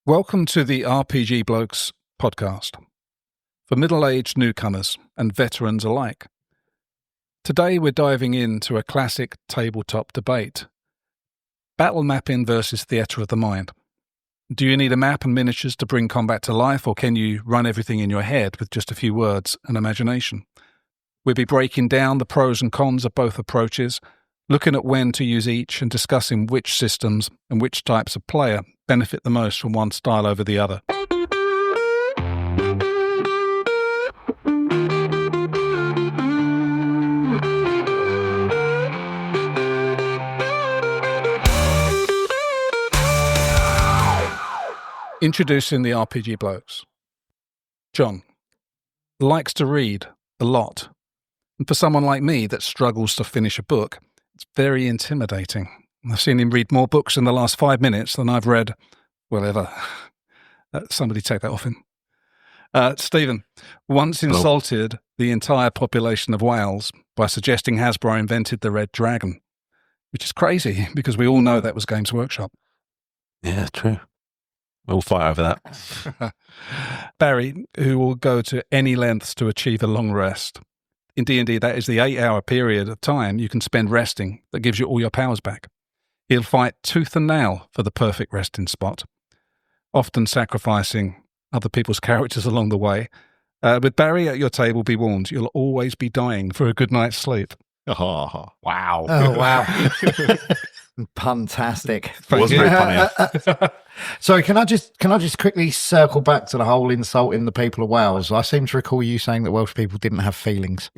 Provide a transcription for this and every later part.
Welcome to the RPG Blokes podcast for middle-aged newcomers and veterans alike. Today we're diving into a classic tabletop debate. Battle mapping versus theatre of the mind. Do you need a map and miniatures to bring combat to life, or can you run everything in your head with just a few words and imagination? We'll be breaking down the pros and cons of both approaches, looking at when to use each and discussing which systems and which types of player benefit the most from one style over the other. Introducing the RPG Blokes. John likes to read a lot, and for someone like me that struggles to finish a book, it's very intimidating. I've seen him read more books in the last 5 minutes than I've read, well, ever. Somebody take that off him. Stephen once insulted the entire population of Wales by suggesting Hasbro invented the Red Dragon, which is crazy because we all know that was Games Workshop. Yeah, true. We'll fight over that. Barry, who will go to any lengths to achieve a long rest. In D&D, that is the 8-hour period of time you can spend resting that gives you all your powers back. He'll fight tooth and nail for the perfect resting spot, often sacrificing other people's characters along the way. With Barry at your table, be warned, you'll always be dying for a good night's sleep. Oh, wow. Oh, wow. Fantastic. Wasn't very funny. Sorry, can I just quickly circle back to the whole insulting the people of Wales? I seem to recall you saying that Welsh people didn't have feelings.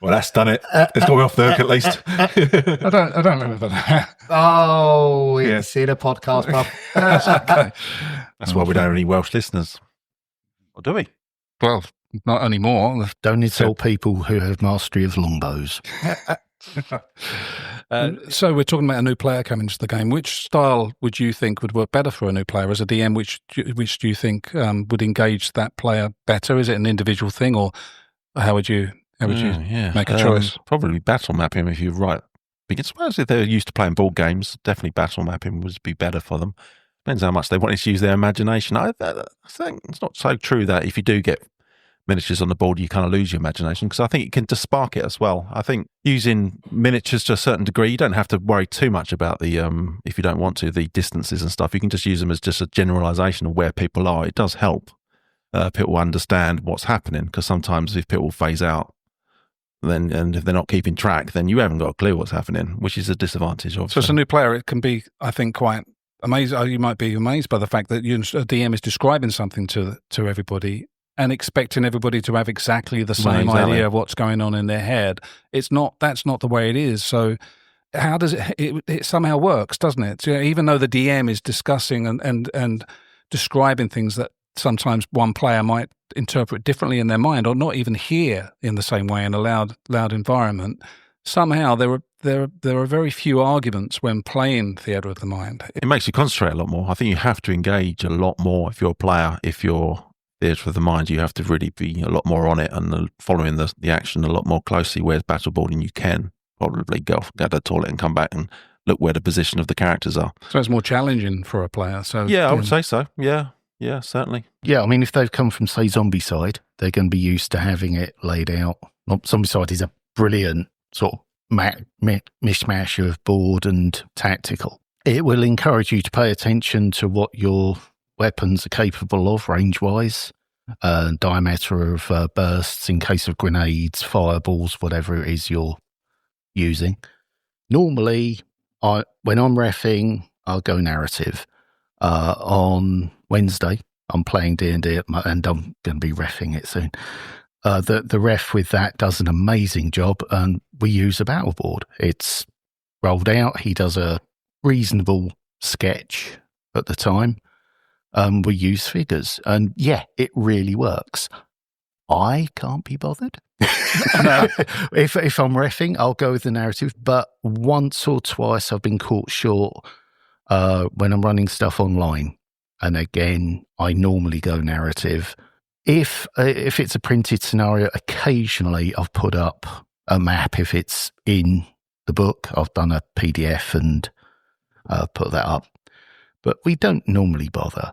Well, that's done it. It's got me off the hook at least. I don't remember that. Oh, it's in a podcast, pub. Okay. That's why we don't have any Welsh listeners. Or do we? Well, not anymore. Don't insult people who have mastery of longbows. So we're talking about a new player coming to the game. Which style would you think would work better for a new player as a DM? Which do you think would engage that player better? Is it an individual thing, or how would you make a choice? Probably battle mapping if you're right. Because if they're used to playing board games, definitely battle mapping would be better for them. Depends how much they want to use their imagination. I think it's not so true that if you do get miniatures on the board, you kind of lose your imagination, because I think it can just spark it as well. I think using miniatures to a certain degree, you don't have to worry too much about the, if you don't want to, the distances and stuff. You can just use them as just a generalization of where people are. It does help people understand what's happening, because sometimes if people phase out, and if they're not keeping track, then you haven't got a clue what's happening, which is a disadvantage. Obviously. So as a new player, it can be, I think, quite amazing. You might be amazed by the fact that a DM is describing something to everybody, and expecting everybody to have exactly the same idea of what's going on in their head. That's not the way it is. So how does it somehow works, doesn't it? So even though the DM is discussing and describing things that sometimes one player might interpret differently in their mind, or not even hear in the same way in a loud environment, somehow there are very few arguments when playing theatre of the mind. It makes you concentrate a lot more. I think you have to engage a lot more if you're a player. If you're theatre of the mind, you have to really be a lot more on it and following the action a lot more closely. Whereas battleboarding, you can probably go to the toilet and come back and look where the position of the characters are. So it's more challenging for a player. So yeah, I would say so. Yeah, certainly. Yeah, I mean, if they've come from, say, Zombicide, they're going to be used to having it laid out. Zombicide is a brilliant sort of mishmash of board and tactical. It will encourage you to pay attention to what your weapons are capable of range-wise, diameter of bursts in case of grenades, fireballs, whatever it is you're using. Normally, when I'm reffing, I'll go narrative. On Wednesday, I'm playing D&D and I'm going to be reffing it soon. The ref with that does an amazing job, and we use a battle board. It's rolled out. He does a reasonable sketch at the time. We use figures, and yeah, it really works. I can't be bothered. No. If I'm reffing, I'll go with the narrative, but once or twice I've been caught short when I'm running stuff online. And again, I normally go narrative. If it's a printed scenario, occasionally I've put up a map. If it's in the book, I've done a PDF and put that up. but we don't normally bother.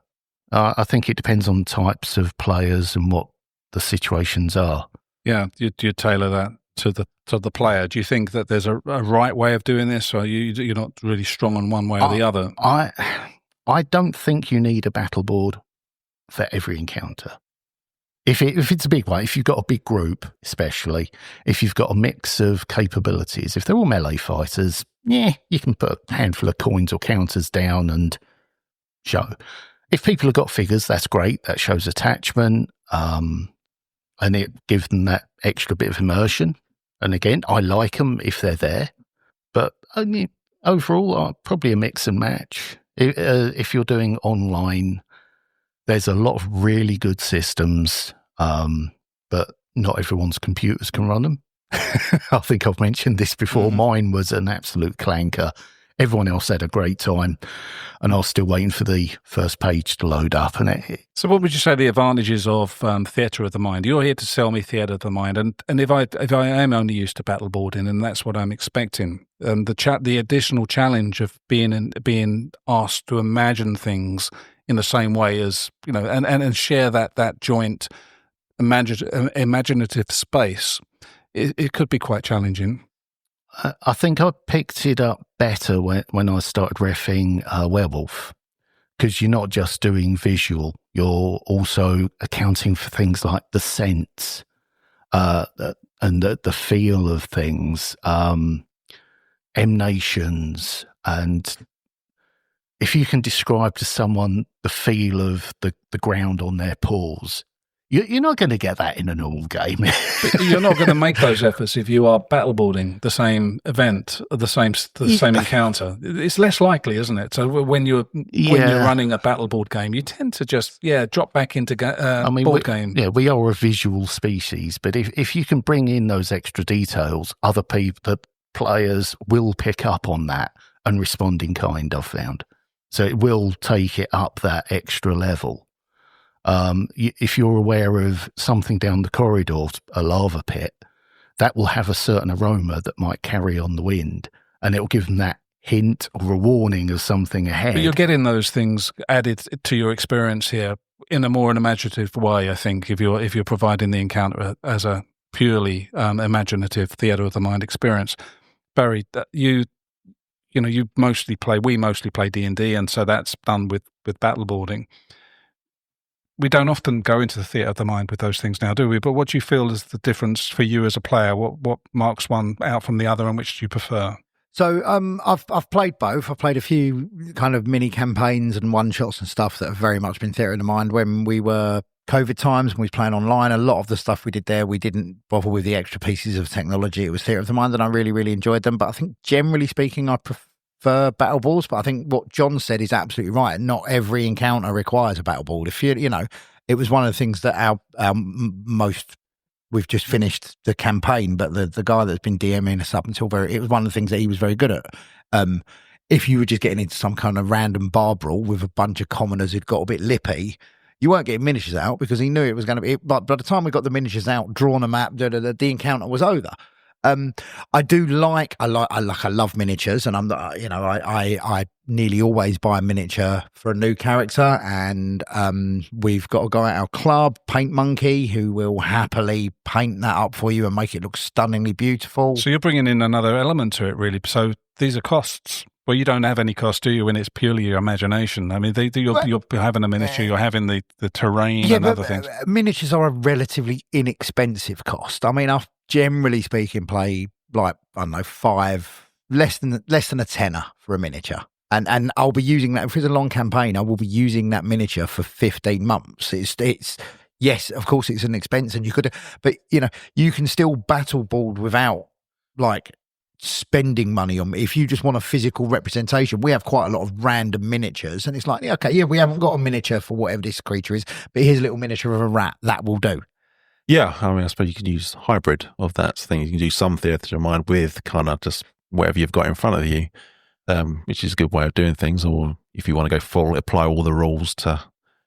I think it depends on types of players and what the situations are. Yeah, you tailor that to the player. Do you think that there's a right way of doing this, or you're not really strong on one way or the other? I don't think you need a battle board for every encounter. If it's a big one, if you've got a big group, especially, if you've got a mix of capabilities, if they're all melee fighters, yeah, you can put a handful of coins or counters down and show. If people have got figures, that's great. That shows attachment, and it gives them that extra bit of immersion. And again, I like them if they're there. But I mean, overall, probably a mix and match. If you're doing online, there's a lot of really good systems, but not everyone's computers can run them. I think I've mentioned this before. Mm-hmm. Mine was an absolute clanker. Everyone else had a great time, and I was still waiting for the first page to load up. So what would you say the advantages of theatre of the mind? You're here to sell me theatre of the mind, and if I am only used to battleboarding, and that's what I'm expecting, the additional challenge of being asked to imagine things in the same way as, and share that joint imaginative space, it could be quite challenging. I think I picked it up better when I started reffing Werewolf, because you're not just doing visual, you're also accounting for things like the sense and the feel of things, emanations, and if you can describe to someone the feel of the ground on their paws, you're not going to get that in a normal game. But you're not going to make those efforts if you are battleboarding the same event, the same encounter. It's less likely, isn't it? So when you're running a battleboard game, you tend to just drop back into board game. Yeah, we are a visual species, but if you can bring in those extra details, other people, the players will pick up on that and respond in kind, I've found. So it will take it up that extra level. If you're aware of something down the corridor, a lava pit, that will have a certain aroma that might carry on the wind, and it will give them that hint or a warning of something ahead. But you're getting those things added to your experience here in a more imaginative way, I think, if you're providing the encounter as a purely imaginative theatre of the mind experience. Barry, we mostly play D&D, and so that's done with battleboarding. We don't often go into the theatre of the mind with those things now, do we? But what do you feel is the difference for you as a player? What marks one out from the other, and which do you prefer? So I've played both. I've played a few kind of mini campaigns and one shots and stuff that have very much been theatre of the mind. When we were COVID times and we was playing online, a lot of the stuff we did there, we didn't bother with the extra pieces of technology. It was theatre of the mind, and I really, really enjoyed them. But I think generally speaking, I prefer battle boards. But I think what John said is absolutely right. Not every encounter requires a battle board. If it was one of the things that our most. We've just finished the campaign, but the guy that's been DMing us up until it was one of the things that he was very good at. If you were just getting into some kind of random bar brawl with a bunch of commoners who'd got a bit lippy, you weren't getting miniatures out because he knew it was going to be. But by the time we got the miniatures out, drawn a map, the encounter was over. I love miniatures, and I nearly always buy a miniature for a new character, and we've got a guy at our club, Paint Monkey, who will happily paint that up for you and make it look stunningly beautiful. So you're bringing in another element to it, really. So these are costs. Well, you don't have any cost, do you, when it's purely your imagination? I mean, you're having a miniature, you're having the terrain and other things. Miniatures are a relatively inexpensive cost. I mean, I've generally speaking play like, I don't know, less than a tenner for a miniature. And I'll be using that, if it's a long campaign, I will be using that miniature for 15 months. It's yes, of course it's an expense, and but you can still battleboard without like spending money on me. If you just want a physical representation, we have quite a lot of random miniatures, and it's like, okay, yeah, we haven't got a miniature for whatever this creature is, but here's a little miniature of a rat, that will do. Yeah, I mean, I suppose you can use hybrid of that thing. You can do some theatre of mind with kind of just whatever you've got in front of you, which is a good way of doing things. Or if you want to go full, apply all the rules to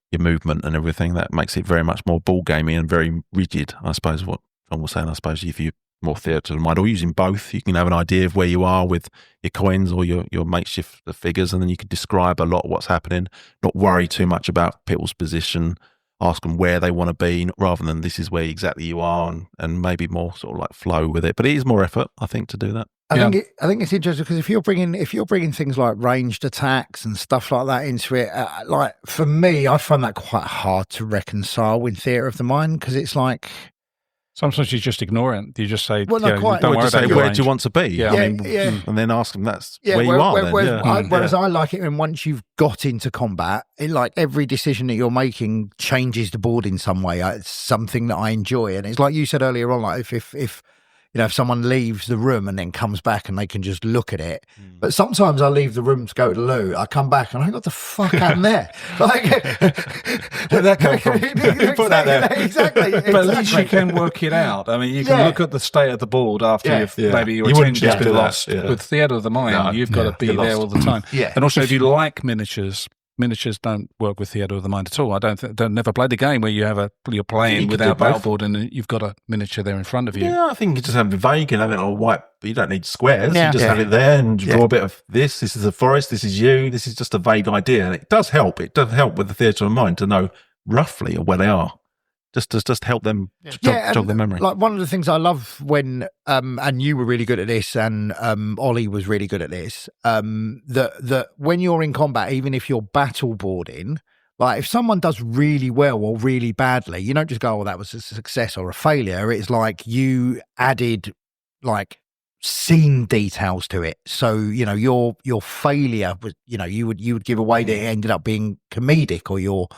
your movement and everything, that makes it very much more ball gamey and very rigid, I suppose, what John was saying. I suppose if you more theatre of the mind, or using both. You can have an idea of where you are with your coins or your makeshift figures, and then you can describe a lot of what's happening, not worry too much about people's position, ask them where they want to be, rather than this is where exactly you are, and maybe more sort of like flow with it. But it is more effort, I think, to do that. I think it's interesting because if you're bringing things like ranged attacks and stuff like that into it, like for me, I find that quite hard to reconcile with theatre of the mind, because it's like sometimes you just ignore it. You just say, well, not quite. Don't worry about where do you want to be? Yeah, and then ask them that's where you are. Whereas I like it when once you've got into combat, like every decision that you're making changes the board in some way. It's something that I enjoy, and it's like you said earlier on, like if if someone leaves the room and then comes back and they can just look at it. But sometimes I leave the room to go to the loo. I come back and I think, what the fuck happened there? Like, where'd that come from? Put that there. Exactly. But at least you can work it out. I mean, you can look at the state of the board after maybe your attention's been lost. Yeah. With theatre of the mind, you've got to be there all the time. And also, if you like miniatures don't work with theatre of the mind at all. I don't never played a game where you're playing without battle board and you've got a miniature there in front of you. Yeah, I think you just have it vague and have it all white. But you don't need squares. You just have it there and draw a bit of this. This is a forest. This is you. This is just a vague idea, and it does help. It does help with the theatre of the mind to know roughly where they are. Just help them jog their memory. Like one of the things I love when, and you were really good at this, and Ollie was really good at this, that when you're in combat, even if you're battle boarding, like if someone does really well or really badly, you don't just go, oh, that was a success or a failure. It's like you added like scene details to it. So, your failure was, you would give away that it ended up being comedic, or your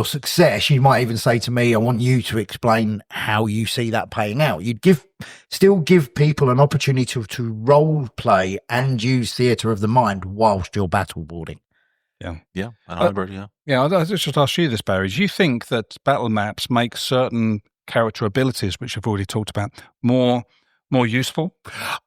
success, you might even say to me, I want you to explain how you see that paying out. You'd still give people an opportunity to role play and use theatre of the mind whilst you're battle boarding. Yeah, and I agree, Yeah, I'll just ask you this, Barry. Do you think that battle maps make certain character abilities, which I've already talked about, more useful?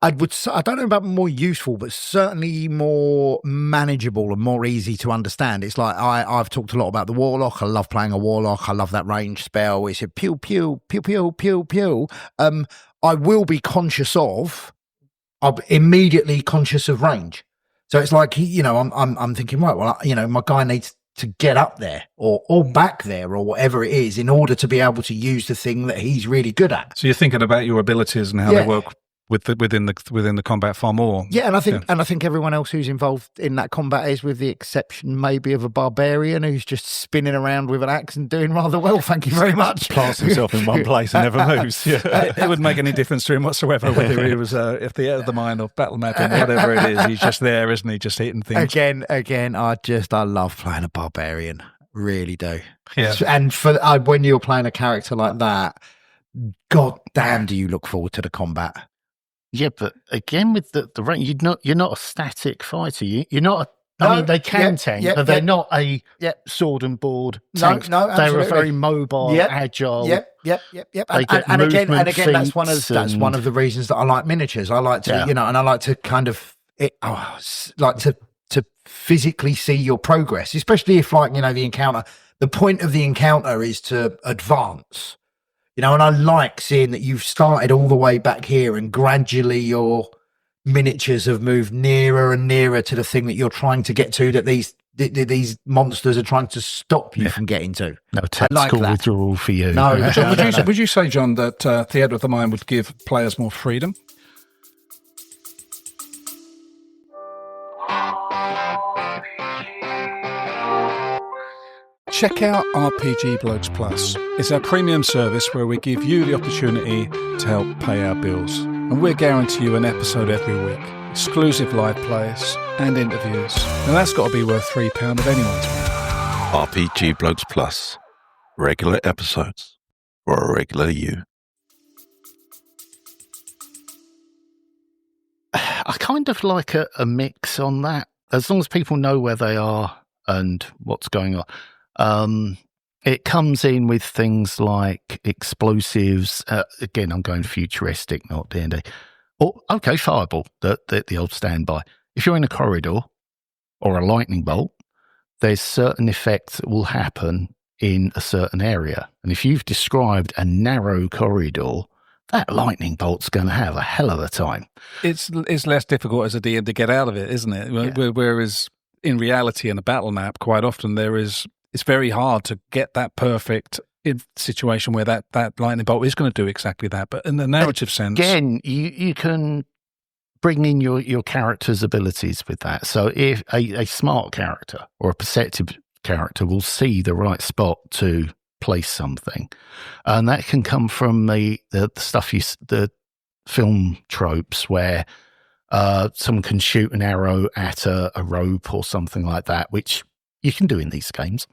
I don't know about more useful, but certainly more manageable and more easy to understand. It's like I've talked a lot about the Warlock. I love playing a Warlock. I love that range spell. It's a pew, pew, pew, pew, pew, pew. I will be I'm immediately conscious of range. So it's like, I'm thinking, right, well, my guy needs to get up there or back there or whatever it is in order to be able to use the thing that he's really good at. So you're thinking about your abilities and how they work within the combat far more. Yeah, and I think everyone else who's involved in that combat is, with the exception maybe of a barbarian who's just spinning around with an axe and doing rather well. Thank you very much. Plants himself in one place and never moves. It wouldn't make any difference to him whatsoever whether he was if the mind or battle mapping, whatever it is. He's just there, isn't he? Just hitting things. Again, I love playing a barbarian. Really do. Yeah. And when you're playing a character like that, god damn, do you look forward to the combat? Yeah, but again, with the range, you're not a static fighter. You're not. I mean, they can tank, but they're not a sword and board tank. No, they're a very mobile, agile. Yep. And again, that's one of the reasons that I like miniatures. I like to, and I like to kind of to physically see your progress, especially if the point of the encounter is to advance. And I like seeing that you've started all the way back here and gradually your miniatures have moved nearer and nearer to the thing that you're trying to get to, that these monsters are trying to stop you from getting to. No tactical withdrawal for you. No. Would you say, John, that Theatre of the Mind would give players more freedom? Check out RPG Blokes Plus. It's our premium service where we give you the opportunity to help pay our bills. And we guarantee you an episode every week, exclusive live plays and interviews. And that's got to be worth £3 of anyone's money. RPG Blokes Plus. Regular episodes for a regular you. I kind of like a mix on that, as long as people know where they are and what's going on. It comes in with things like explosives. Again, I'm going futuristic, not D&D. Or, okay, fireball, the old standby. If you're in a corridor or a lightning bolt, there's certain effects that will happen in a certain area. And if you've described a narrow corridor that lightning bolt's going to have a hell of a time. It's less difficult as a DM to get out of it, isn't it? Yeah. Whereas in reality, in a battle map, quite often it's very hard to get that perfect situation where that lightning bolt is going to do exactly that. But in the narrative sense, again, you can bring in your character's abilities with that. So if a smart character or a perceptive character will see the right spot to place something, and that can come from the stuff the film tropes where someone can shoot an arrow at a rope or something like that, which you can do in these games,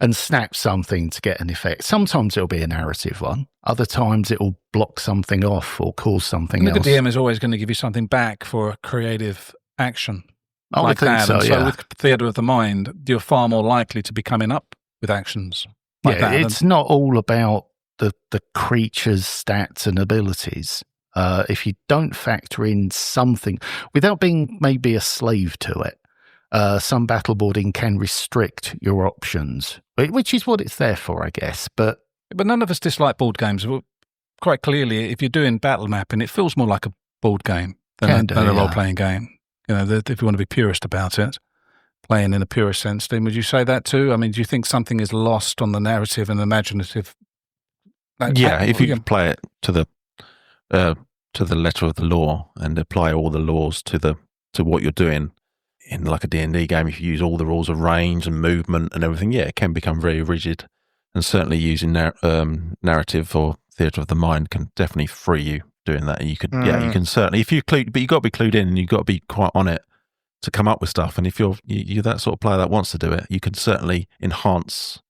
and snap something to get an effect. Sometimes it'll be a narrative one. Other times it'll block something off or cause something else. The DM is always going to give you something back for a creative action. I would think so, So with theatre of the mind, you're far more likely to be coming up with actions like that. It's not all about the creature's stats and abilities. If you don't factor in something, without being maybe a slave to it, some battleboarding can restrict your options, which is what it's there for, I guess. But none of us dislike board games. Quite clearly, if you're doing battle mapping, it feels more like a board game than a role-playing game. You know, if you want to be purist about it, playing in a purist sense, then would you say that too? I mean, do you think something is lost on the narrative and imaginative? If you can play it to the letter of the law and apply all the laws to what you're doing. In like a D&D game, if you use all the rules of range and movement and everything, it can become very rigid. And certainly using narrative or theatre of the mind can definitely free you doing that. And you could, you can certainly, but you've got to be clued in and you've got to be quite on it to come up with stuff. And if you're that sort of player that wants to do it, you can certainly enhance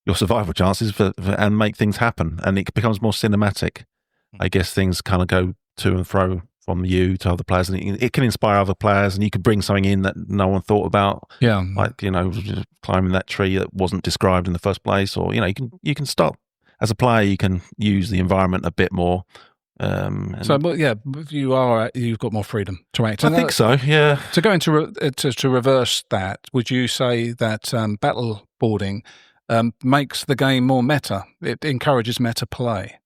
your survival chances and make things happen. And it becomes more cinematic. I guess things kind of go to and fro from you to other players, and it can inspire other players, and you can bring something in that no one thought about. Yeah, like climbing that tree that wasn't described in the first place, or you can start as a player. You can use the environment a bit more. You've got more freedom to act. I think so. Yeah. To go into to reverse that, would you say that battle boarding makes the game more meta? It encourages meta play.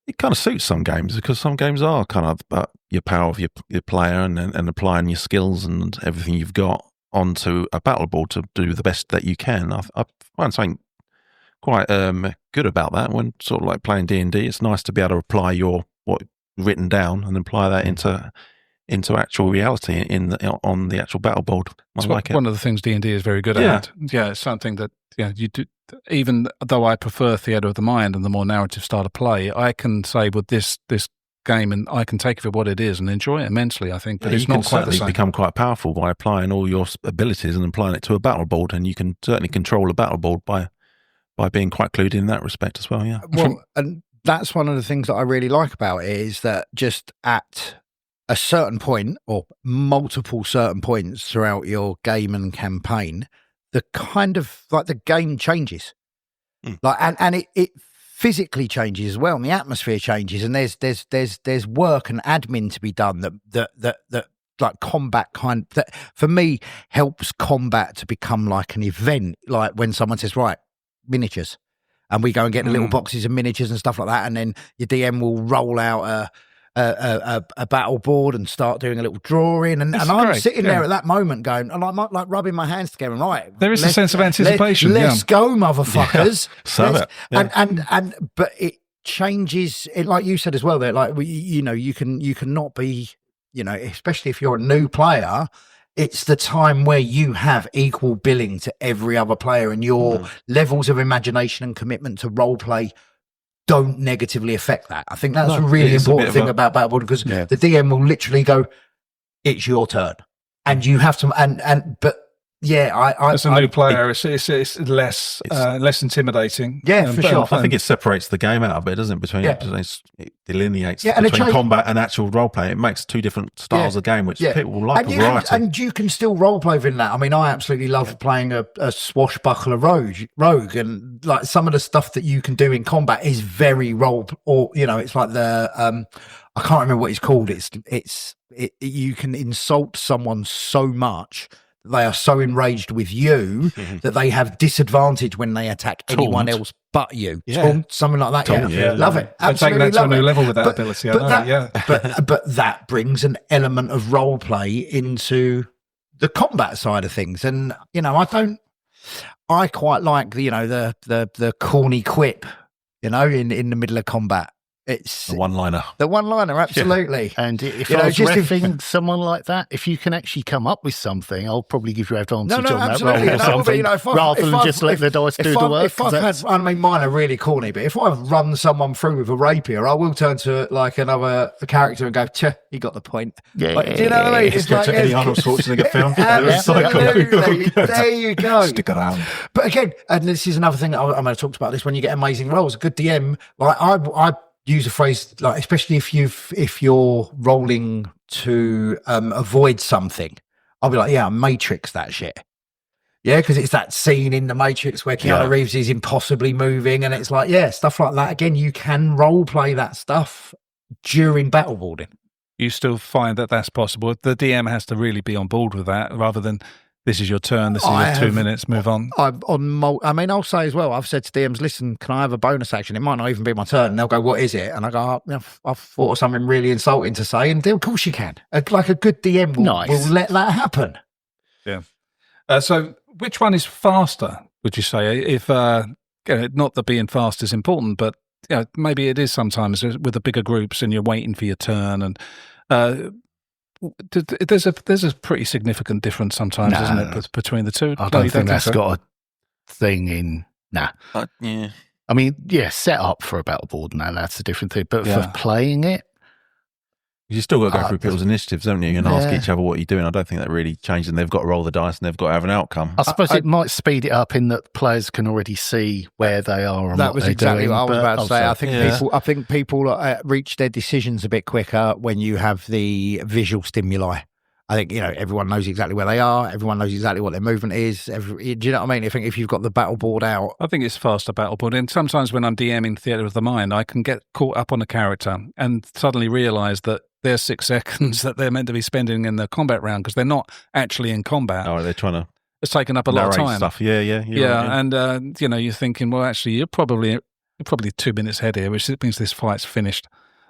It kind of suits some games because some games are kind of about your power of your player and applying your skills and everything you've got onto a battle board to do the best that you can. I find something quite good about that when sort of like playing D&D. It's nice to be able to apply what written down and apply that into actual reality on the actual battle board. It's one of the things D&D is very good at. Yeah, it's something that you do. Even though I prefer theatre of the mind and the more narrative style of play, I can say with this game, and I can take it for what it is and enjoy it immensely, I think. But it's not quite the same. You can become quite powerful by applying all your abilities and applying it to a battle board, and you can certainly control a battle board by being quite clued in that respect as well, yeah. Well, and that's one of the things that I really like about it is that just at a certain point or multiple certain points throughout your game and campaign, the kind of like the game changes, like and it physically changes as well, and the atmosphere changes, and there's work and admin to be done that like combat that for me helps combat to become like an event, like when someone says right miniatures, and we go and get the little boxes of miniatures and stuff like that, and then your DM will roll out a battle board and start doing a little drawing, and I'm sitting there at that moment going, and I'm like rubbing my hands together, and right, there is a sense of anticipation. Let's go, motherfuckers! But it changes. It, like you said as well, that like you cannot be, especially if you're a new player. It's the time where you have equal billing to every other player, and your levels of imagination and commitment to role play don't negatively affect that. I think that's a really important thing about battleboard, because the DM will literally go, "It's your turn," and you have to. But as a new player, it's less intimidating. Yeah, for sure. I think it separates the game out a bit, doesn't it? Between it delineates between combat and actual role play. It makes two different styles of game, which people will like. And you can still role play within that. I mean, I absolutely love playing a swashbuckler rogue, and like some of the stuff that you can do in combat is very role. Or it's like the I can't remember what it's called. You can insult someone so much they are so enraged with you that they have disadvantage when they attack anyone else but you. Taunt, something like that. Love it. Absolutely taking that to a new level with that ability. But that brings an element of role play into the combat side of things. And, I quite like the corny quip, in the middle of combat. It's the one-liner. Absolutely. Yeah. And if I was reffing someone like that, if you can actually come up with something, I'll probably give you advantage on that roll or something, rather than just let the dice do the work. Mine are really corny, but if I run someone through with a rapier, I will turn to like another character and go, you got the point. Yeah. Like, do you know what I mean? It's like any Arnold Schwarzenegger film. Absolutely. There you go. Stick around. But again, and this is another thing, I'm going to talk about this, when you get amazing rolls, a good DM, like I use a phrase, like, especially if you're rolling to avoid something, I'll be like, Matrix that shit. Yeah, because it's that scene in the Matrix where Keanu Reeves is impossibly moving, and it's like, stuff like that. Again, you can role play that stuff during battleboarding. You still find that that's possible. The DM has to really be on board with that, rather than this is your turn, this is your 2 minutes, move on. I'll say as well, I've said to DMs, listen, can I have a bonus action? It might not even be my turn. And they'll go, what is it? And I go, I've thought of something really insulting to say. And of course you can. Like a good DM will let that happen. Yeah. So which one is faster, would you say? If not that being fast is important, but maybe it is sometimes with the bigger groups and you're waiting for your turn, and there's a pretty significant difference sometimes, isn't it, between the two? I don't think that's got a thing in. Yeah. I mean, set up for a battleboard, that's a different thing. But for playing it, you still got to go through people's initiatives, don't you? And ask each other what you're doing. I don't think that really changes. And they've got to roll the dice and they've got to have an outcome. I suppose it might speed it up in that players can already see where they are. And that was exactly what I was about to say. I think people reach their decisions a bit quicker when you have the visual stimuli. I think, everyone knows exactly where they are. Everyone knows exactly what their movement is. Do you know what I mean? I think if you've got the battle board out. I think it's faster battle board. And sometimes when I'm DMing Theatre of the Mind, I can get caught up on a character and suddenly realise that there's 6 seconds that they're meant to be spending in the combat round because they're not actually in combat. Oh, they're trying to. It's taken up a lot of time. Stuff. Yeah. Right, and you're thinking, well, actually, you're probably 2 minutes ahead here, which means this fight's finished.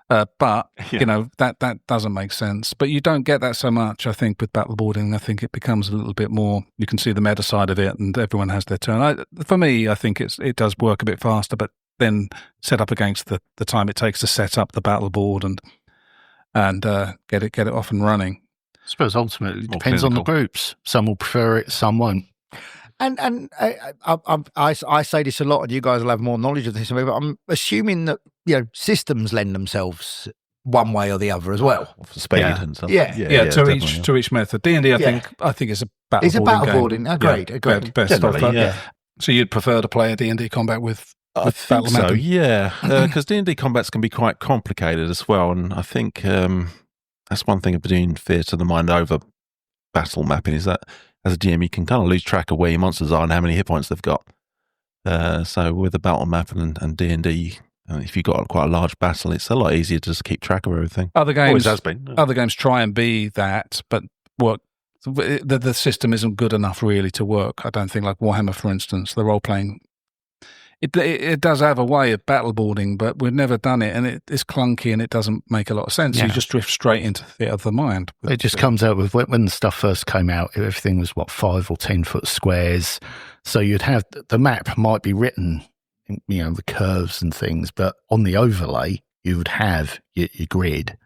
But that doesn't make sense. But you don't get that so much, I think, with battleboarding. I think it becomes a little bit more. You can see the meta side of it, and everyone has their turn. For me, I think it does work a bit faster, but then set up against the time it takes to set up the battleboard and get it off and running. I suppose ultimately it depends on the groups. Some will prefer it, some won't. And I say this a lot, and you guys will have more knowledge of this, but I'm assuming that systems lend themselves one way or the other as well. For speed and stuff. To each method. D&D, I think it's a battleboarding. It's a battleboarding. Agreed. Best of. So you'd prefer to play a D&D combat with battle mapping? Because D&D combats can be quite complicated as well, and I think that's one thing between Theatre of the Mind over battle mapping is that as a GM, you can kind of lose track of where your monsters are and how many hit points they've got. So with the battle mapping and D&D, if you've got quite a large battle, it's a lot easier to just keep track of everything. Other games Always has been. Other games try and be that, but the system isn't good enough really to work. I don't think, like Warhammer, for instance, the role-playing, it does have a way of battleboarding, but we've never done it, and it's clunky and it doesn't make a lot of sense. You just drift straight into Theatre of the Mind. It just comes out with when the stuff first came out, everything was 5 or 10 foot squares. So you'd have the map might be written, the curves and things, but on the overlay you would have your grid.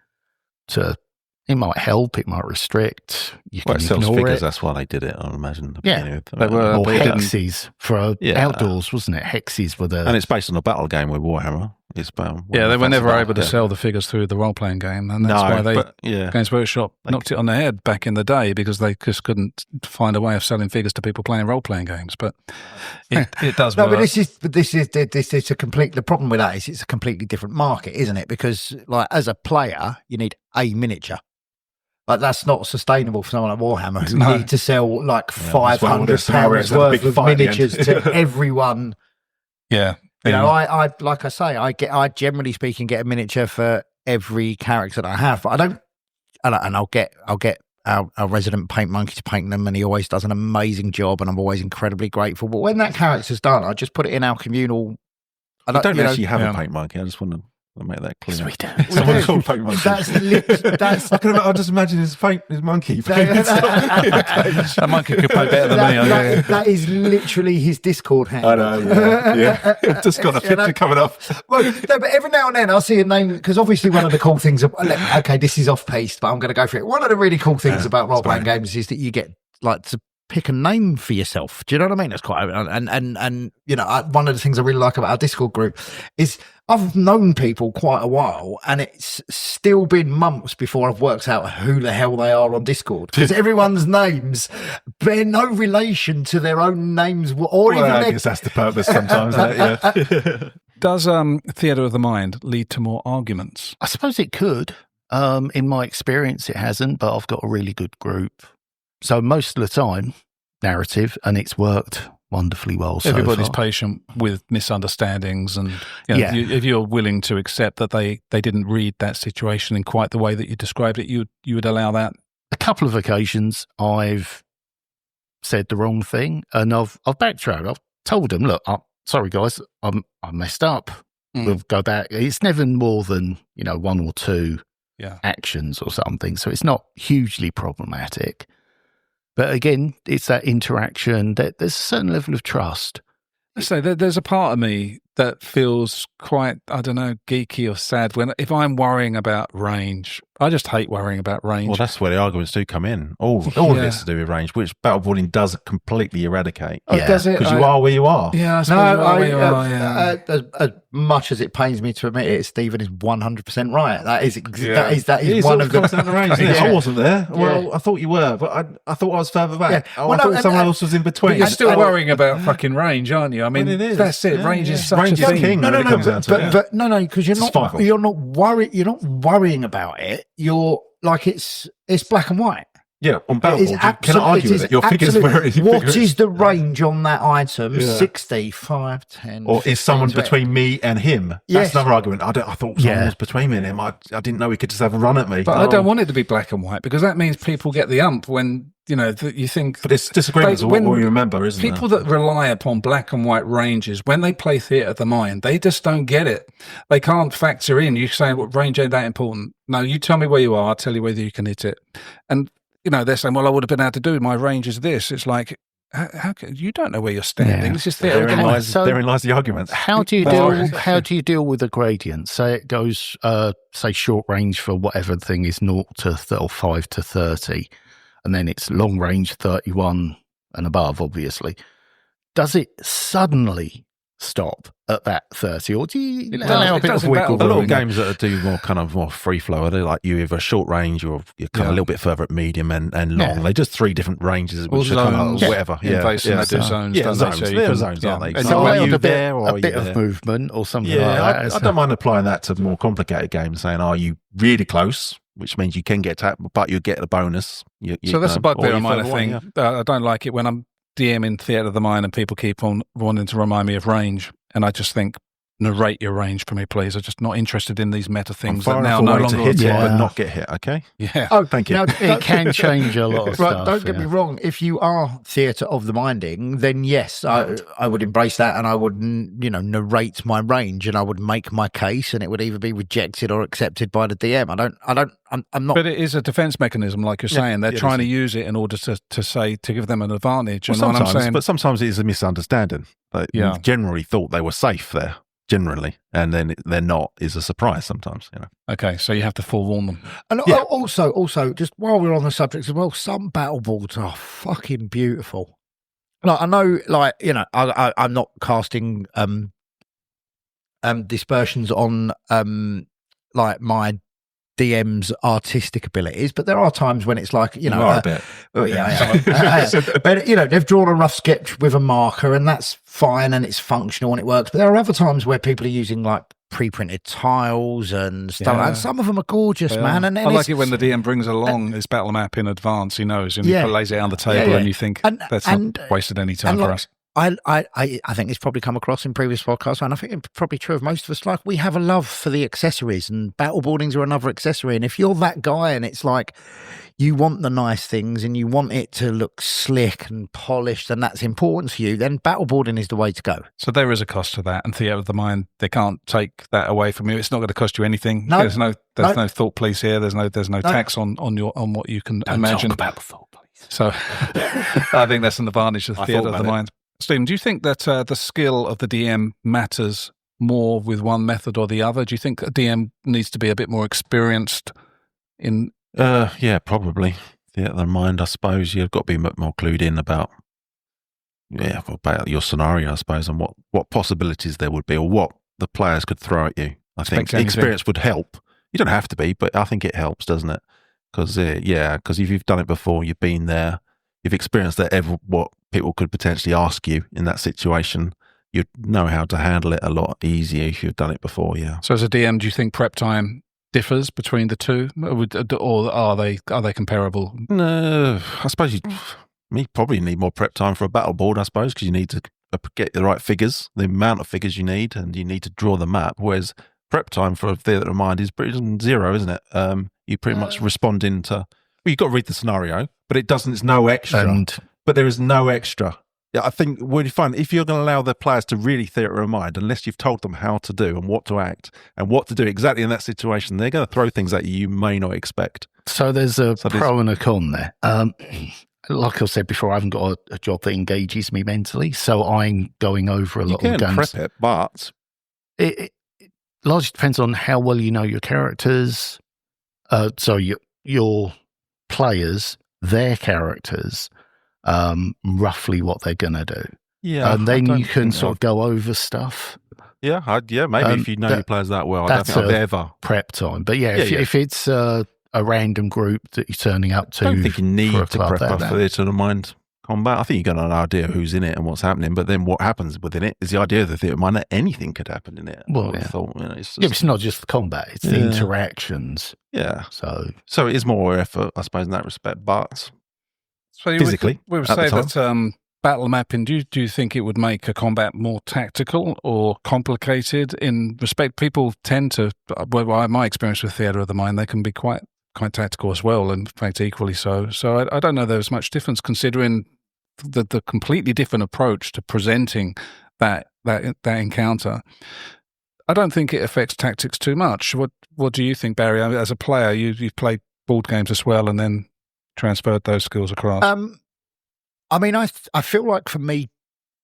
It might help, it might restrict. You can ignore figures, it. That's why they did it, I imagine. They were or hexes for outdoors, wasn't it? Hexes were the... And it's based on a battle game with Warhammer. They were never able to sell the figures through the role-playing game, and that's why Games Workshop knocked it on the head back in the day, because they just couldn't find a way of selling figures to people playing role-playing games. But it does work. But this is a complete. The problem with that is it's a completely different market, isn't it? Because like as a player, you need a miniature. Like that's not sustainable for someone like Warhammer who need to sell like £500 worth of miniatures to everyone. Yeah. I generally speaking get a miniature for every character that I have, but I'll get our resident paint monkey to paint them, and he always does an amazing job, and I'm always incredibly grateful. But when that character's done, I just put it in our communal. I don't actually have a paint monkey. I just want to make that clear. Sweet. Someone's called paint monkey. That's I just imagine his monkey. That monkey could play better than me. That is literally his Discord handle. I know, yeah. Just got a picture coming up. Well, no, but every now and then I'll see a name, because obviously one of the cool things, okay, this is off piste, but I'm going to go for it. One of the really cool things about role-playing games is that you get like to pick a name for yourself. Do you know what I mean? That's quite, and you know, one of the things I really like about our Discord group is I've known people quite a while, and it's still been months before I've worked out who the hell they are on Discord, because everyone's names bear no relation to their own names, or even I guess that's the purpose sometimes. Yeah. Does theatre of the mind lead to more arguments? I suppose it could. In my experience, it hasn't, but I've got a really good group. So most of the time, narrative, and it's worked wonderfully well so Everybody's far. patient with misunderstandings, and you know, if you're willing to accept that they didn't read that situation in quite the way that you described it, you would allow that. A couple of occasions I've said the wrong thing, and I've backtracked. I've told them, look, sorry guys, I messed up. We'll go back. It's never more than, you know, one or two actions or something, so it's not hugely problematic. But again, it's that interaction. There's a certain level of trust. Let's say there's a part of me that feels quite, I don't know, geeky or sad if I'm worrying about range. I just hate worrying about range. Well, that's where the arguments do come in. All of this to do with range, which battleboarding does completely eradicate. Oh, does it? Because you are where you are. Yeah, I suppose as much as it pains me to admit it, Stephen is 100% right. That is one of the range. I wasn't there. Well, I thought you were, but I thought I was further back. Yeah. I thought someone else was in between. But you're still worrying about fucking range, aren't you? I mean, it is. that's it. Yeah, range is such range a thing. is king. No, because you're not worrying about it. You're like it's black and white. Yeah, on battleboard, you cannot argue with it. Your figure's where it is. What is the range on that item? 60, 5, 10. Or is someone between me and him? Yes. That's another argument. I thought someone was between me and him. I didn't know he could just have a run at me. But I don't want it to be black and white, because that means people get the ump when, you know, you think. But it's disagreements are what we remember, isn't it? People that rely upon black and white ranges, when they play Theatre of the Mind, they just don't get it. They can't factor in. You say, well, range ain't that important. No, you tell me where you are, I'll tell you whether you can hit it. And, you know, they're saying, well, I would have been able to do it. My range is this. It's like, how can, you don't know where you're standing. This is Theatre of the Mind. Therein lies the argument. How do you deal with a gradient? Say it goes, say short range for whatever thing is 0 to or 5 to 30. And then it's long range 31 and above, obviously. Does it suddenly stop at that 30, or do you allow a bit of wiggle room? A lot of games that do more free flow, they like you either short range or you're kind of a little bit further at medium and long. Yeah. They're just three different ranges, which are kind of whatever. They do zones. Yeah, zones. So they're zones, aren't they? And So are you a there or a are bit you of there? movement or something Yeah, like that. I don't mind applying that to more complicated games, saying, are you really close? Which means you can get tapped, but you get a bonus. So that's a bugbear of mine, I think. I don't like it when I'm DMing Theatre of the Mind and people keep on wanting to remind me of range. And I just think, narrate your range for me, please. I'm just not interested in these meta things that now no longer to hit it, apply. but not get hit. Okay. Yeah. Oh, thank you. Now, it can change a lot of stuff. Don't get me wrong. If you are theatre of the minding, then yes, I would embrace that, and I would, narrate my range, and I would make my case, and it would either be rejected or accepted by the DM. I'm not. But it is a defence mechanism, like you're saying. They're trying to use it in order to give them an advantage. Well, and sometimes, I'm saying, but sometimes it is a misunderstanding. You generally thought they were safe there. Generally, and then they're not, is a surprise sometimes, Okay, so you have to forewarn them. And also, just while we're on the subject as well, some battle boards are fucking beautiful. Like, I know, I'm not casting dispersions on my DM's artistic abilities, but there are times when it's like, a bit. But they've drawn a rough sketch with a marker, and that's fine and it's functional and it works. But there are other times where people are using like pre-printed tiles and stuff, and some of them are gorgeous, man. And I like it when the DM brings along his battle map in advance. He knows, and he lays it on the table, and you think that's not wasted any time for us. I think it's probably come across in previous podcasts, and I think it's probably true of most of us. Like, we have a love for the accessories, and battleboardings are another accessory. And if you're that guy and it's like you want the nice things and you want it to look slick and polished, and that's important to you, then battleboarding is the way to go. So there is a cost to that, and Theatre of the Mind, they can't take that away from you. It's not going to cost you anything. No. There's no thought police here. There's no tax on what you can Don't imagine. talk about the thought, please. So I think that's an advantage of Theatre of the Mind. Stephen, do you think that the skill of the DM matters more with one method or the other? Do you think a DM needs to be a bit more experienced in? Yeah, probably. Theatre of the Mind, I suppose. You've got to be more clued in about your scenario, I suppose, and what possibilities there would be, or what the players could throw at you. I think experience would help. You don't have to be, but I think it helps, doesn't it? Because if you've done it before, you've been there, you've experienced what people could potentially ask you in that situation, you'd know how to handle it a lot easier if you've done it before. Yeah. So as a DM, do you think prep time differs between the two, or are they comparable? No, I suppose you probably need more prep time for a battle board, I suppose, because you need to get the right figures, the amount of figures you need, and you need to draw the map, whereas prep time for a Theatre of Mind is pretty zero, isn't it? You pretty much respond into, well, you've got to read the scenario, but it's no extra. But there is no extra. Yeah, I think what you find, if you're going to allow the players to really Theatre of Mind, unless you've told them how to do and what to act and what to do exactly in that situation, they're going to throw things at you may not expect. So there's a pro and a con there. Like I said before, I haven't got a job that engages me mentally, so I'm going over a lot of games. You can prep it, but it largely depends on how well you know your characters. So your players, their characters, roughly what they're going to do. Yeah, and then you can sort of go over stuff. Yeah, maybe if you know your players that well. I don't think I've ever prep time. But if it's a random group that you're turning up to, I don't think you need to prep up for Theatre of the Mind combat. I think you got an idea who's in it and what's happening, but then what happens within it is the idea of the Theatre of the Mind that anything could happen in it. Well, it's not just the combat; it's the interactions. Yeah, so it is more effort, I suppose, in that respect. But so physically, we would say that battle mapping. Do you think it would make a combat more tactical or complicated? In respect, people tend to. Well, my experience with Theatre of the Mind, they can be quite tactical as well, and in fact equally so. So I don't know there's much difference considering the completely different approach to presenting that encounter. I don't think it affects tactics too much. What do you think, Barry? As a player, you've played board games as well, and then transferred those skills across. I mean, I feel like for me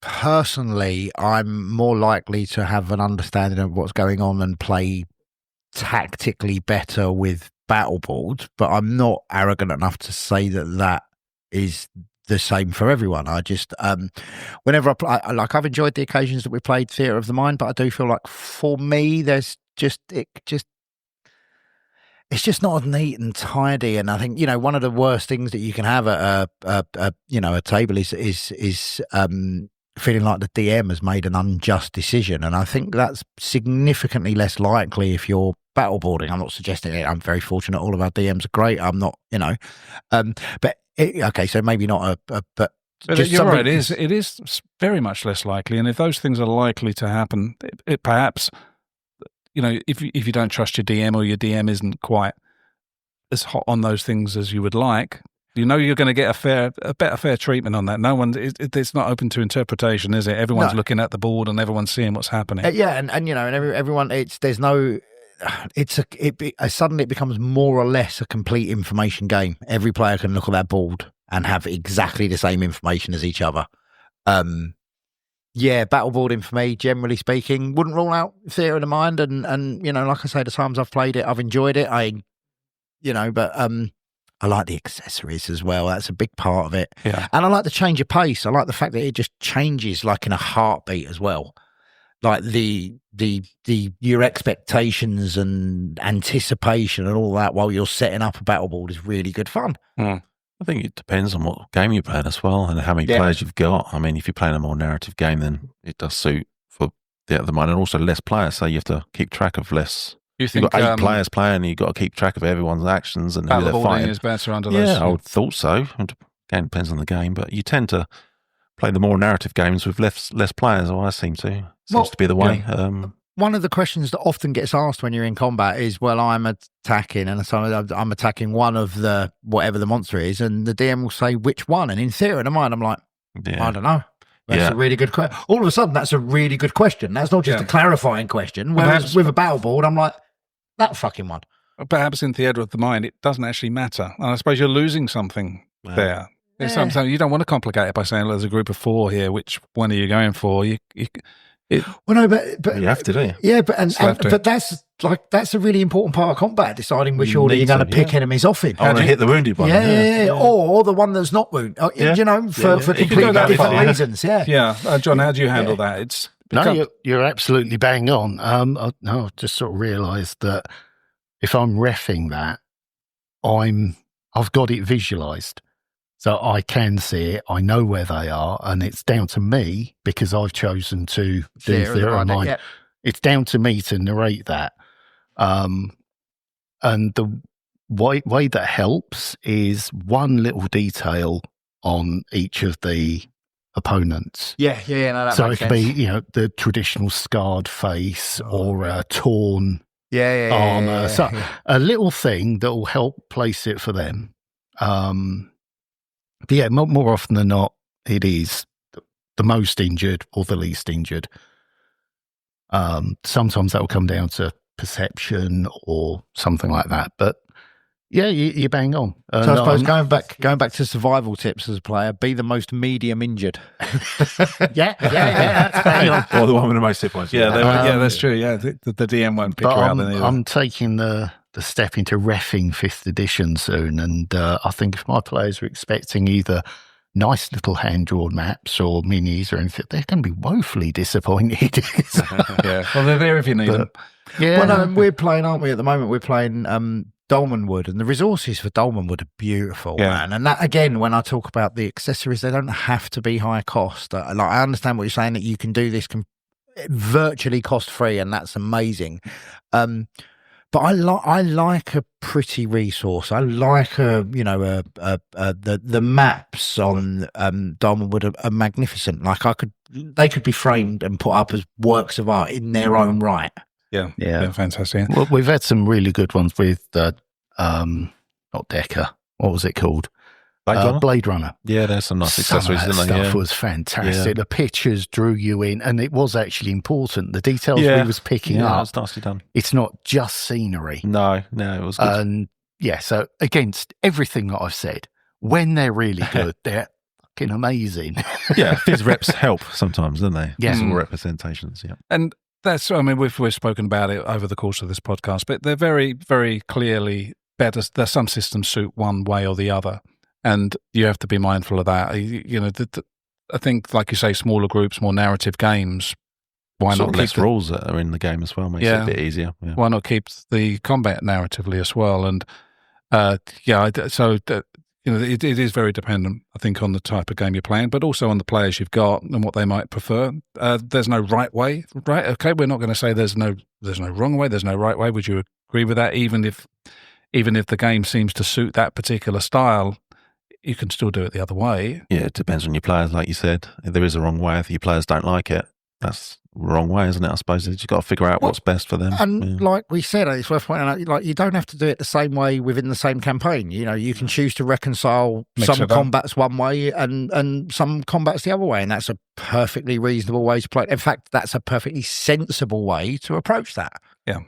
personally, I'm more likely to have an understanding of what's going on and play tactically better with battle boards, but I'm not arrogant enough to say that is the same for everyone. I just whenever I play, I've enjoyed the occasions that we played Theatre of the Mind, but I do feel like for me it's just not as neat and tidy. And I think one of the worst things that you can have at a table is feeling like the DM has made an unjust decision, and I think that's significantly less likely if you're battleboarding. I'm not suggesting it. I'm very fortunate. All of our DMs are great. I'm not, so maybe not but you're right. It is very much less likely. And if those things are likely to happen, it perhaps, if you don't trust your DM or your DM isn't quite as hot on those things as you would like, you're going to get a better fair treatment on that. No one, it's not open to interpretation, is it? Everyone's looking at the board and everyone's seeing what's happening. Everyone, suddenly it becomes more or less a complete information game. Every player can look at that board and have exactly the same information as each other. Battleboarding for me, generally speaking, wouldn't rule out Theatre of the Mind. And like I say, the times I've played it, I've enjoyed it. I like the accessories as well. That's a big part of it. Yeah. And I like the change of pace. I like the fact that it just changes like in a heartbeat as well. Like your expectations and anticipation and all that while you're setting up a battle board is really good fun. I think it depends on what game you're playing as well and how many players you've got. I mean, if you're playing a more narrative game, then it does suit for Theatre of the Mind, and also less players, so you have to keep track of less. You've got 8 players playing, and you've got to keep track of everyone's actions and who they're fighting. Is better under those. Yeah, I would thought so. Again, depends on the game, but you tend to play the more narrative games with less players. Or I seems to be the way. Yeah. One of the questions that often gets asked when you're in combat is, well, I'm attacking, and so I'm attacking one of the whatever the monster is, and the DM will say which one. And in theory, in mind, I'm like, I don't know. That's a really good question. All of a sudden, that's a really good question. That's not just a clarifying question. Whereas with a battle board, I'm like, that fucking one. Perhaps in theatre of the mind, it doesn't actually matter. And I suppose you're losing something there. Sometimes you don't want to complicate it by saying, there's a group of 4 here. Which one are you going for? But you have to, do you? Yeah, but that's a really important part of combat, deciding which order you're going to pick enemies off in. I want to hit the wounded one. Or the one that's not wounded. You know, for completely different reasons. John, how do you handle that? You're absolutely bang on. I just sort of realised that if I'm reffing that, I've got it visualised. So I can see it, I know where they are, and it's down to me, because I've chosen to do theatre of mind. It's down to me to narrate that. And the way that helps is one little detail on each of the opponents. No, that so makes it could sense. be, the traditional scarred face or a torn armour. So a little thing that will help place it for them. But more often than not, it is the most injured or the least injured. Sometimes that will come down to perception or something like that. But you bang on. So I suppose going back to survival tips as a player, be the most medium injured. That's bang on. Or the one with the most hit points. That's true. Yeah, the DM won't pick you out. I'm taking the step into reffing 5th edition soon, and I think if my players are expecting either nice little hand-drawn maps or minis or anything, they're going to be woefully disappointed. Well, they're there if you need them. Yeah. Well, no, we're playing, aren't we, at the moment? We're playing Dolmenwood, and the resources for Dolmenwood are beautiful, man. And that, again, when I talk about the accessories, they don't have to be high cost. I understand what you're saying, that you can do this virtually cost-free, and that's amazing. But I like a pretty resource. I like the maps on Dolmenwood are magnificent. Like they could be framed and put up as works of art in their own right. Yeah, fantastic. Well, we've had some really good ones with not Decker. What was it called? Blade Runner. Yeah, there's some nice accessories. Some of that stuff was fantastic. The pictures drew you in, and it was actually important. The details we was picking up. It's nicely done. It's not just scenery. No, it was good. And so against everything that I've said, when they're really good, they're fucking amazing. Phys reps help sometimes, don't they? Yeah. Some representations, And that's, we've spoken about it over the course of this podcast, but they're very, very clearly better. There's some systems suit one way or the other. And you have to be mindful of that. I think, like you say, smaller groups, more narrative games. Why not less rules that are in the game as well? Makes it a bit easier. Yeah. Why not keep the combat narratively as well? And it is very dependent, I think, on the type of game you're playing, but also on the players you've got and what they might prefer. There's no right way, right? Okay, we're not going to say there's no wrong way. There's no right way. Would you agree with that? Even if the game seems to suit that particular style, you can still do it the other way. Yeah, it depends on your players, like you said. If there is a wrong way, if your players don't like it, that's the wrong way, isn't it? I suppose you've got to figure out what's best for them. And like we said, it's worth pointing out, like, you don't have to do it the same way within the same campaign. You can choose to reconcile some combats one way and some combats the other way, and that's a perfectly reasonable way to play it. In fact, that's a perfectly sensible way to approach that. Yeah.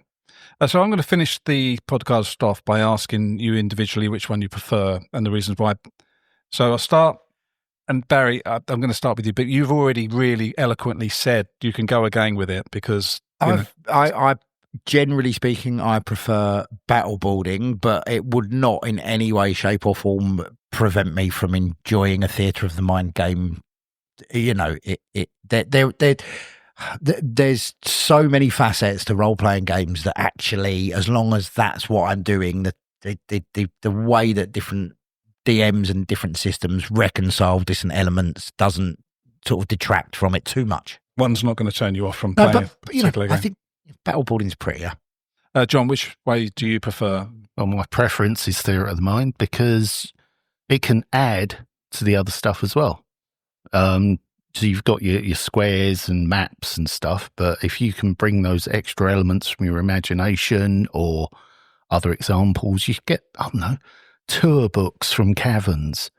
So I'm going to finish the podcast off by asking you individually which one you prefer and the reasons why. So I'll start, and Barry, I'm going to start with you, but you've already really eloquently said you can go again with it because... I generally speaking, I prefer battle boarding, but it would not in any way, shape or form prevent me from enjoying a theatre of the mind game. There's so many facets to role-playing games that actually, as long as that's what I'm doing, the way that different DMs and different systems reconcile different elements doesn't sort of detract from it too much. One's not going to turn you off from playing I think battleboarding's prettier. John, which way do you prefer? Well, my preference is theatre of the mind because it can add to the other stuff as well. So you've got your squares and maps and stuff, but if you can bring those extra elements from your imagination or other examples, you get, I don't know, tour books from caverns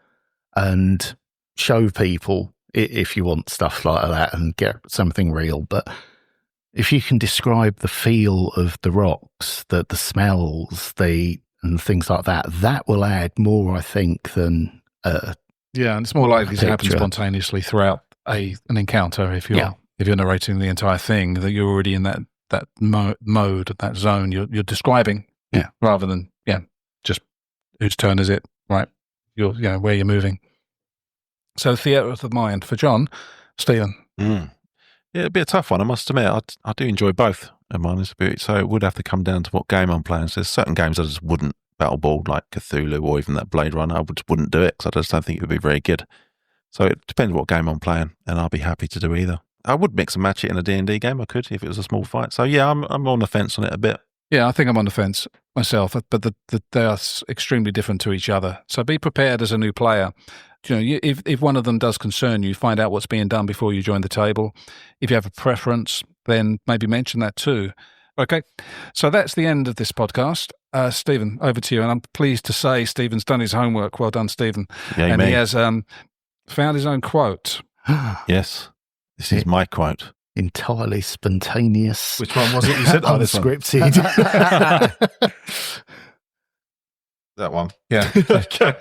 and show people if you want stuff like that and get something real. But if you can describe the feel of the rocks, the smells, and things like that, that will add more, I think, than yeah, and it's more likely to happen spontaneously throughout an encounter if you're narrating the entire thing, that you're already in that mode, that zone you're describing, rather than just whose turn is it, right? Where you're moving. So theatre of the mind for John, Stephen. Yeah, it'd be a tough one. I must admit, I do enjoy both of mine, so it would have to come down to what game I'm playing. So there's certain games I just wouldn't battleboard, like Cthulhu or even that Blade Runner. I just wouldn't do it because I just don't think it would be very good. So it depends what game I'm playing, and I'll be happy to do either. I would mix and match it in a D&D game. I could if it was a small fight. So yeah, I'm on the fence on it a bit. Yeah, I think I'm on the fence myself, but they are extremely different to each other. So be prepared as a new player. If one of them does concern you, find out what's being done before you join the table. If you have a preference, then maybe mention that too. Okay, so that's the end of this podcast. Stephen, over to you. And I'm pleased to say Stephen's done his homework. Well done, Stephen. Yeah, and he has found his own quote. Yes, this is my quote. Entirely spontaneous. Which one was it you said? Unscripted. That one. Yeah. Okay.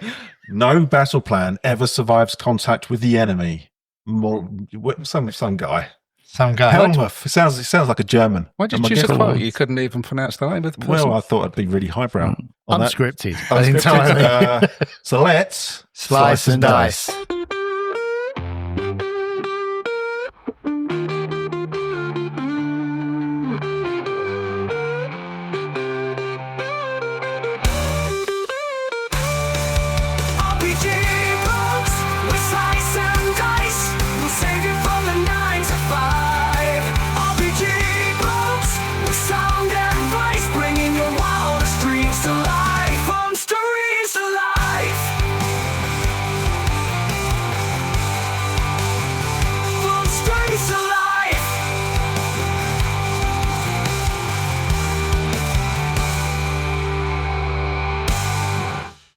No battle plan ever survives contact with the enemy. Some guy. Some guy. Helmut. It sounds like a German. Why did you choose a quote? You couldn't even pronounce the name of the person? Well, I thought it'd be really highbrow. Unscripted. Entirely. So let's slice and dice.